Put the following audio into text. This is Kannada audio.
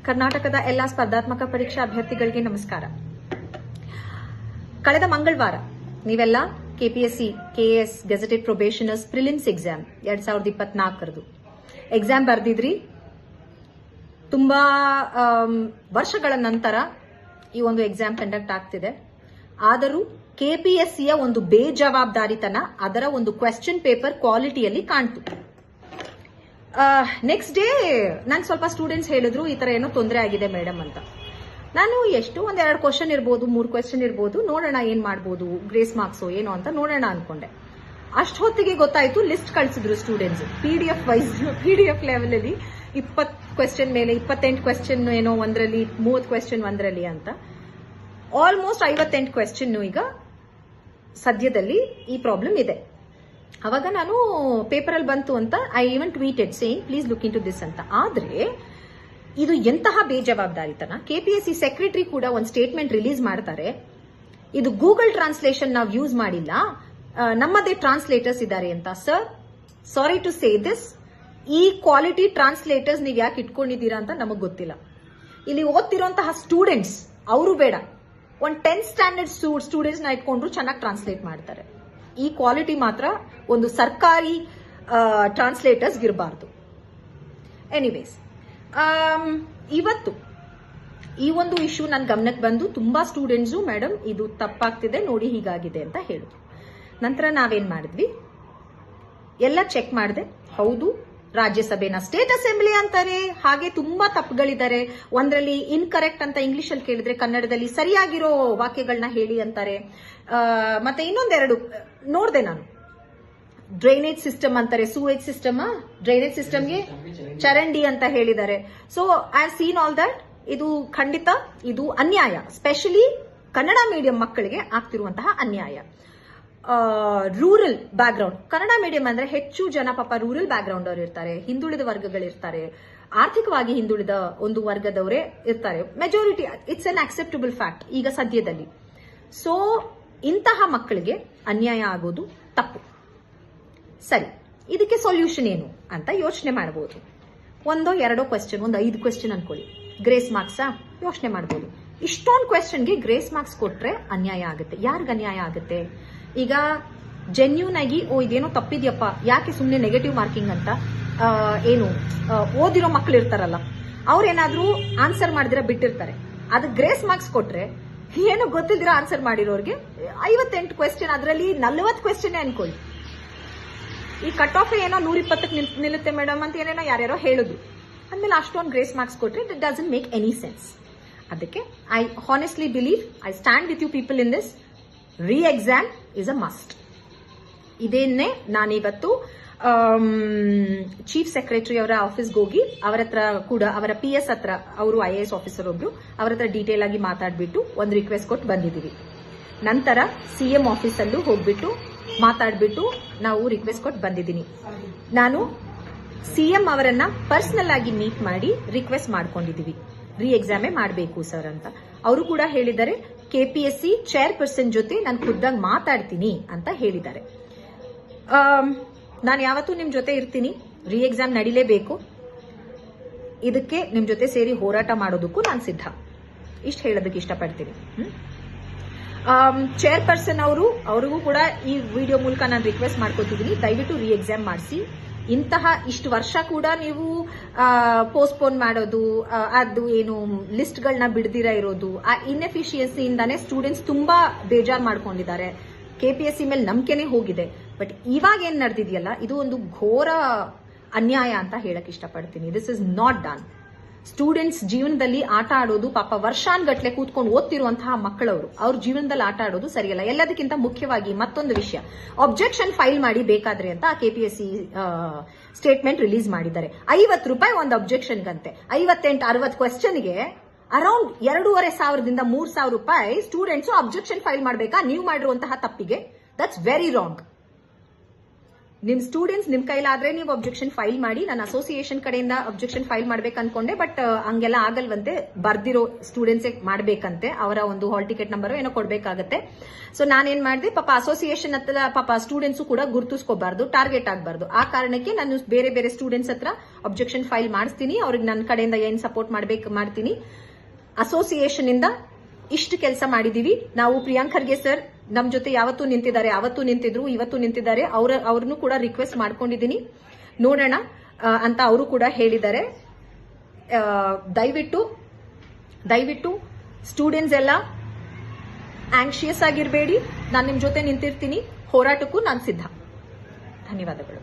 ಕರ್ನಾಟಕದ ಎಲ್ಲ ಸ್ಪರ್ಧಾತ್ಮಕ ಪರೀಕ್ಷಾ ಅಭ್ಯರ್ಥಿಗಳಿಗೆ ನಮಸ್ಕಾರ. ಕಳೆದ ಮಂಗಳವಾರ ನೀವೆಲ್ಲ KPSC KAS gazetted probationers prelims exam 2024 exam ಬರೆದಿದ್ರಿ. ತುಂಬಾ ವರ್ಷಗಳ ನಂತರ ಈ ಒಂದು ಎಕ್ಸಾಮ್ ಕಂಡಕ್ಟ್ ಆಗ್ತಿದೆ. ಆದರೂ ಕೆಪಿಎಸ್ಸಿಯ ಒಂದು ಬೇಜವಾಬ್ದಾರಿತನ ಅದರ ಒಂದು ಕ್ವೆಶ್ಚನ್ ಪೇಪರ್ ಕ್ವಾಲಿಟಿಯಲ್ಲಿ ಕಾಣ್ತು. ನೆಕ್ಸ್ಟ್ ಡೇ ನಂಗೆ ಸ್ವಲ್ಪ ಸ್ಟೂಡೆಂಟ್ಸ್ ಹೇಳಿದ್ರು ಈ ತರ ಏನೋ ತೊಂದರೆ ಆಗಿದೆ ಮೇಡಮ್ ಅಂತ. ನಾನು ಎಷ್ಟು ಒಂದೆರಡು ಕ್ವಶನ್ ಇರ್ಬೋದು, 3 ಕ್ವೆಶ್ಚನ್ ಇರ್ಬೋದು, ನೋಡೋಣ ಏನ್ ಮಾಡ್ಬೋದು, ಗ್ರೇಸ್ ಮಾರ್ಕ್ಸ್ ಏನೋ ಅಂತ ನೋಡೋಣ ಅನ್ಕೊಂಡೆ. ಅಷ್ಟೊತ್ತಿಗೆ ಗೊತ್ತಾಯ್ತು, ಲಿಸ್ಟ್ ಕಳಿಸಿದ್ರು students PDF wise, PDF level ಅಲ್ಲಿ 20 ಕ್ವೆಶ್ಚನ್ ಮೇಲೆ 28 ಕ್ವೆಶ್ಚನ್ ಏನೋ ಒಂದರಲ್ಲಿ, 30 ಕ್ವೆಶ್ಚನ್ ಒಂದರಲ್ಲಿ ಅಂತ. ಆಲ್ಮೋಸ್ಟ್ 58 ಕ್ವೆಶ್ಚನ್ ಈಗ ಸದ್ಯದಲ್ಲಿ ಈ ಪ್ರಾಬ್ಲಮ್ ಇದೆ. ಅವಾಗ ನಾನು ಪೇಪರ್ ಅಲ್ಲಿ ಬಂತು ಅಂತ I even tweeted saying please look into this ಅಂತ. ಆದ್ರೆ ಇದು ಎಂತಹ ಬೇಜವಾಬ್ದಾರಿತನ. ಕೆಪಿಎಸ್ಸಿ ಸೆಕ್ರೆಟರಿ ಕೂಡ ಒಂದು ಸ್ಟೇಟ್ಮೆಂಟ್ ರಿಲೀಸ್ ಮಾಡ್ತಾರೆ, ಇದು ಗೂಗಲ್ ಟ್ರಾನ್ಸ್ಲೇಷನ್ ನಾವು ಯೂಸ್ ಮಾಡಿಲ್ಲ, ನಮ್ಮದೇ ಟ್ರಾನ್ಸ್ಲೇಟರ್ಸ್ ಇದ್ದಾರೆ ಅಂತ. Sir, sorry to say this, ಈ ಕ್ವಾಲಿಟಿ ಟ್ರಾನ್ಸ್ಲೇಟರ್ಸ್ ನೀವು ಯಾಕೆ ಇಟ್ಕೊಂಡಿದ್ದೀರಾ ಅಂತ ನಮಗ್ ಗೊತ್ತಿಲ್ಲ. ಇಲ್ಲಿ ಓದ್ತಿರೋಂತಹ ಸ್ಟೂಡೆಂಟ್ಸ್ ಅವರು ಬೇಡ, ಒಂದು 10th ಸ್ಟ್ಯಾಂಡರ್ಡ್ ಸ್ಟೂಡೆಂಟ್ಸ್ ನ ಇಟ್ಕೊಂಡ್ರು ಚೆನ್ನಾಗಿ ಟ್ರಾನ್ಸ್ಲೇಟ್ ಮಾಡ್ತಾರೆ. ಈ ಕ್ವಾಲಿಟಿ ಮಾತ್ರ ಒಂದು ಸರ್ಕಾರಿ ಟ್ರಾನ್ಸ್ಲೇಟರ್ಸ್ ಇರಬಾರ್ದು. ಎನಿವೇಸ್, ಇವತ್ತು ಈ ಒಂದು ಇಶ್ಯೂ ನನ್ನ ಗಮನಕ್ಕೆ ಬಂದು ತುಂಬಾ ಸ್ಟೂಡೆಂಟ್ಸು ಮೇಡಮ್ ಇದು ತಪ್ಪಾಗ್ತಿದೆ ನೋಡಿ ಹೀಗಾಗಿದೆ ಅಂತ ಹೇಳಿದ್ರು. ನಂತರ ನಾವೇನ್ ಮಾಡಿದ್ವಿ, ಎಲ್ಲ ಚೆಕ್ ಮಾಡಿದೆ. ಹೌದು, ರಾಜ್ಯಸಭೆನ ಸ್ಟೇಟ್ ಅಸೆಂಬ್ಲಿ ಅಂತಾರೆ, ಹಾಗೆ ತುಂಬಾ ತಪ್ಪುಗಳಿದ್ದಾರೆ. ಒಂದರಲ್ಲಿ ಇನ್ಕರೆಕ್ಟ್ ಅಂತ ಇಂಗ್ಲಿಷ್ ಅಲ್ಲಿ ಕೇಳಿದ್ರೆ ಕನ್ನಡದಲ್ಲಿ ಸರಿಯಾಗಿರೋ ವಾಕ್ಯಗಳನ್ನ ಹೇಳಿ ಅಂತಾರೆ. ಮತ್ತೆ ಇನ್ನೊಂದೆರಡು ನೋಡಿದೆ ನಾನು, ಡ್ರೈನೇಜ್ ಸಿಸ್ಟಮ್ ಅಂತಾರೆ, ಸೂವೇಜ್ ಸಿಸ್ಟಮ್, ಡ್ರೈನೇಜ್ ಸಿಸ್ಟಮ್ಗೆ ಚರಂಡಿ ಅಂತ ಹೇಳಿದ್ದಾರೆ. So I have seen all that. ಇದು ಖಂಡಿತ ಇದು ಅನ್ಯಾಯ, ಸ್ಪೆಷಲಿ ಕನ್ನಡ ಮೀಡಿಯಂ ಮಕ್ಕಳಿಗೆ ಆಗ್ತಿರುವಂತಹ ಅನ್ಯಾಯ. ರೂರಲ್ ಬ್ಯಾಕ್ಗ್ರೌಂಡ್, ಕನ್ನಡ ಮೀಡಿಯಂ ಅಂದ್ರೆ ಹೆಚ್ಚು ಜನ ಪಾಪ ರೂರಲ್ ಬ್ಯಾಕ್ಗ್ರೌಂಡ್ ಅವರು ಇರ್ತಾರೆ, ಹಿಂದುಳಿದ ವರ್ಗಗಳಿರ್ತಾರೆ, ಆರ್ಥಿಕವಾಗಿ ಹಿಂದುಳಿದ ಒಂದು ವರ್ಗದವರೇ ಇರ್ತಾರೆ. Majority, it's an acceptable fact ಈಗ ಸದ್ಯದಲ್ಲಿ. ಸೊ ಇಂತಹ ಮಕ್ಕಳಿಗೆ ಅನ್ಯಾಯ ಆಗೋದು ತಪ್ಪು. ಸರಿ, ಇದಕ್ಕೆ ಸೊಲ್ಯೂಷನ್ ಏನು ಅಂತ ಯೋಚನೆ ಮಾಡಬಹುದು. ಒಂದೋ ಎರಡೋ ಕ್ವೆಶ್ಚನ್, ಒಂದು 5 ಕ್ವೆಶ್ಚನ್ ಅನ್ಕೊಳ್ಳಿ, ಗ್ರೇಸ್ ಮಾರ್ಕ್ಸಾ ಯೋಚನೆ ಮಾಡಬಹುದು. ಇಷ್ಟೊಂದು ಕ್ವೆಶ್ಚನ್ಗೆ ಗ್ರೇಸ್ ಮಾರ್ಕ್ಸ್ ಕೊಟ್ರೆ ಅನ್ಯಾಯ ಆಗುತ್ತೆ. ಯಾರಿಗ ಅನ್ಯಾಯ ಆಗುತ್ತೆ? ಈಗ ಜೆನ್ಯೂನ್ ಆಗಿ ಇದೇನೋ ತಪ್ಪಿದ್ಯಪ್ಪ, ಯಾಕೆ ಸುಮ್ಮನೆ ನೆಗೆಟಿವ್ ಮಾರ್ಕಿಂಗ್ ಅಂತ ಏನು ಓದಿರೋ ಮಕ್ಳು ಇರ್ತಾರಲ್ಲ, ಅವ್ರೇನಾದ್ರೂ ಆನ್ಸರ್ ಮಾಡಿದ್ರೆ ಬಿಟ್ಟಿರ್ತಾರೆ. ಅದು ಗ್ರೇಸ್ ಮಾರ್ಕ್ಸ್ ಕೊಟ್ರೆ ಏನು ಗೊತ್ತಿಲ್ದಿರ ಆನ್ಸರ್ ಮಾಡಿರೋರಿಗೆ 58 ಕ್ವೆಶ್ಚನ್, ಅದರಲ್ಲಿ 40 ಕ್ವೆಶ್ಚನ್ ಅನ್ಕೊಳ್ಳಿ. ಈ ಕಟ್ ಆಫ್ ಏನೋ 120ಕ್ಕೆ ನಿಲ್ಲುತ್ತೆ ಮೇಡಮ್ ಅಂತ ಏನೇನೋ ಯಾರ್ಯಾರೋ ಹೇಳುದು, ಅಂದ್ಮೇಲೆ ಅಷ್ಟೊಂದು ಗ್ರೇಸ್ ಮಾರ್ಕ್ಸ್ ಕೊಟ್ರೆ it doesn't make any sense. ಅದಕ್ಕೆ I honestly believe, I stand with you people in this. Reexam is a must. ಇದೇನೆ ನಾನಿವತ್ತು ಚೀಫ್ ಸೆಕ್ರೆಟರಿ ಅವರ ಆಫೀಸ್ಗೆ ಹೋಗಿ ಅವರ ಹತ್ರ ಕೂಡ, ಅವರ PS ಹತ್ರ, ಅವರು IAS ಆಫೀಸರ್ ಒಬ್ರು, ಅವರ ಹತ್ರ ಡೀಟೇಲ್ ಆಗಿ ಮಾತಾಡ್ಬಿಟ್ಟು ಒಂದು ರಿಕ್ವೆಸ್ಟ್ ಕೊಟ್ಟು ಬಂದಿದ್ದೀವಿ. ನಂತರ CM ಆಫೀಸಲ್ಲೂ ಹೋಗ್ಬಿಟ್ಟು ಮಾತಾಡ್ಬಿಟ್ಟು ನಾವು ರಿಕ್ವೆಸ್ಟ್ ಕೊಟ್ಟು ಬಂದಿದ್ದೀನಿ. ನಾನು CM ಅವರನ್ನ ಪರ್ಸನಲ್ ಆಗಿ ಮೀಟ್ ಮಾಡಿ ರಿಕ್ವೆಸ್ಟ್ ಮಾಡ್ಕೊಂಡಿದ್ದೀವಿ, ರೀ-ಎಕ್ಸಾಮೇ ಮಾಡಬೇಕು ಸರ್ ಅಂತ. ಅವರು ಕೂಡ ಹೇಳಿದ್ದಾರೆ, KPSC ಚೇರ್ಪರ್ಸನ್ ಜೊತೆ ನಾನು ಖುದ್ದಾಗಿ ಮಾತಾಡ್ತೀನಿ ಅಂತ ಹೇಳಿದ್ದಾರೆ. ನಾನು ಯಾವತ್ತೂ ನಿಮ್ ಜೊತೆ ಇರ್ತೀನಿ, ರೀ-ಎಕ್ಸಾಮ್ ನಡಿಲೇಬೇಕು, ಇದಕ್ಕೆ ನಿಮ್ ಜೊತೆ ಸೇರಿ ಹೋರಾಟ ಮಾಡೋದಕ್ಕೂ ನಾನು ಸಿದ್ಧ. ಇಷ್ಟು ಹೇಳೋದಕ್ಕೆ ಇಷ್ಟಪಡ್ತೀನಿ. ಚೇರ್ಪರ್ಸನ್ ಅವ್ರಿಗೂ ಕೂಡ ಈ ವಿಡಿಯೋ ಮೂಲಕ ನಾನು ರಿಕ್ವೆಸ್ಟ್ ಮಾಡ್ಕೊತಿದ್ದೀನಿ, ದಯವಿಟ್ಟು ರೀ-ಎಕ್ಸಾಮ್ ಮಾಡಿಸಿ. ಇಂತಹ ಇಷ್ಟು ವರ್ಷ ಕೂಡ ನೀವು ಪೋಸ್ಟ್ಪೋನ್ ಮಾಡೋದು, ಅದು ಏನು ಲಿಸ್ಟ್ಗಳನ್ನ ಬಿಡದಿರ ಇರೋದು, ಆ ಇನ್ಎಫಿಷಿಯನ್ಸಿಯಿಂದಾನೇ ಸ್ಟೂಡೆಂಟ್ಸ್ ತುಂಬಾ ಬೇಜಾರ್ ಮಾಡ್ಕೊಂಡಿದ್ದಾರೆ. KPSC ಮೇಲೆ ನಂಬಿಕೆನೇ ಹೋಗಿದೆ. ಬಟ್ ಇವಾಗ ಏನ್ ನಡೆದಿದೆಯಲ್ಲ, ಇದು ಒಂದು ಘೋರ ಅನ್ಯಾಯ ಅಂತ ಹೇಳಕ್ ಇಷ್ಟಪಡ್ತೀನಿ. This is not done. Students ಜೀವನದಲ್ಲಿ ಆಟ ಆಡೋದು, ಪಾಪ ವರ್ಷಾನ್ಗಟ್ಲೆ ಕೂತ್ಕೊಂಡು ಓದ್ತಿರುವಂತಹ ಮಕ್ಕಳವರು, ಅವ್ರ ಜೀವನದಲ್ಲಿ ಆಟ ಆಡೋದು ಸರಿಯಲ್ಲ. ಎಲ್ಲದಕ್ಕಿಂತ ಮುಖ್ಯವಾಗಿ ಮತ್ತೊಂದು ವಿಷಯ, ಅಬ್ಜೆಕ್ಷನ್ ಫೈಲ್ ಮಾಡಿ ಬೇಕಾದ್ರೆ ಅಂತ KPSC ಸ್ಟೇಟ್ಮೆಂಟ್ ರಿಲೀಸ್ ಮಾಡಿದ್ದಾರೆ. 50 ರೂಪಾಯಿ ಒಂದು ಅಬ್ಜೆಕ್ಷನ್ಗಂತೆ. 58-60 ಕ್ವೆಶ್ಚನ್ಗೆ ಅರೌಂಡ್ 2,500ದಿಂದ 3,000 ರೂಪಾಯಿ ಸ್ಟೂಡೆಂಟ್ಸ್ ಅಬ್ಜೆಕ್ಷನ್ ಫೈಲ್ ಮಾಡಬೇಕಾ ನೀವು ಮಾಡಿರುವಂತಹ ತಪ್ಪಿಗೆ? That's very wrong. ನಿಮ್ ಸ್ಟೂಡೆಂಟ್ಸ್ ನಿಮ್ ಕೈಲಾದ್ರೆ ನೀವು ಅಬ್ಜೆಕ್ಷನ್ ಫೈಲ್ ಮಾಡಿ. ನಾನು ಅಸೋಸಿಯೇಷನ್ ಕಡೆಯಿಂದ ಅಬ್ಜೆಕ್ಷನ್ ಫೈಲ್ ಮಾಡ್ಬೇಕು ಅನ್ಕೊಂಡೆ, ಬಟ್ ಹಂಗೆಲ್ಲ ಆಗಲ್ವಂತೆ. ಬರ್ದಿರೋ ಸ್ಟೂಡೆಂಟ್ಸ್ ಮಾಡ್ಬೇಕಂತೆ, ಅವರ ಒಂದು ಹಾಲ್ ಟಿಕೆಟ್ ನಂಬರ್ ಏನೋ ಕೊಡ್ಬೇಕಾಗತ್ತೆ. ಸೊ ನಾನೇನ್ ಮಾಡಿದೆ, ಪಾಪ ಅಸೋಸಿಯೇಷನ್ ಹತ್ರ ಪಾಪ ಸ್ಟೂಡೆಂಟ್ಸ್ ಕೂಡ ಗುರುತಿಸ್ಕೋಬಾರ್ದು, ಟಾರ್ಗೆಟ್ ಆಗಬಾರ್ದು. ಆ ಕಾರಣಕ್ಕೆ ನಾನು ಬೇರೆ ಬೇರೆ ಸ್ಟೂಡೆಂಟ್ಸ್ ಹತ್ರ ಅಬ್ಜೆಕ್ಷನ್ ಫೈಲ್ ಮಾಡಿಸ್ತೀನಿ. ಅವ್ರಿಗೆ ನನ್ನ ಕಡೆಯಿಂದ ಏನ್ ಸಪೋರ್ಟ್ ಮಾಡ್ತೀನಿ. ಅಸೋಸಿಯೇಷನ್ ಇಂದ ಇಷ್ಟು ಕೆಲಸ ಮಾಡಿದೀವಿ ನಾವು. ಪ್ರಿಯಾಂಕ್ ಖರ್ಗೆ ಸರ್ ನಮ್ ಜೊತೆ ಯಾವತ್ತೂ ನಿಂತಿದ್ದಾರೆ, ಅವತ್ತು ನಿಂತಿದ್ರು, ಇವತ್ತು ನಿಂತಿದ್ದಾರೆ. ಅವ್ರನ್ನು ಕೂಡ ರಿಕ್ವೆಸ್ಟ್ ಮಾಡ್ಕೊಂಡಿದ್ದೀನಿ, ನೋಡೋಣ ಅಂತ ಅವರು ಕೂಡ ಹೇಳಿದ್ದಾರೆ. ದಯವಿಟ್ಟು ಸ್ಟೂಡೆಂಟ್ಸ್ ಎಲ್ಲ ಆಂಕ್ಷಿಯಸ್ ಆಗಿರಬೇಡಿ. ನಾನು ನಿಮ್ ಜೊತೆ ನಿಂತಿರ್ತೀನಿ, ಹೋರಾಟಕ್ಕೂ ನಾನು ಸಿದ್ಧ. ಧನ್ಯವಾದಗಳು.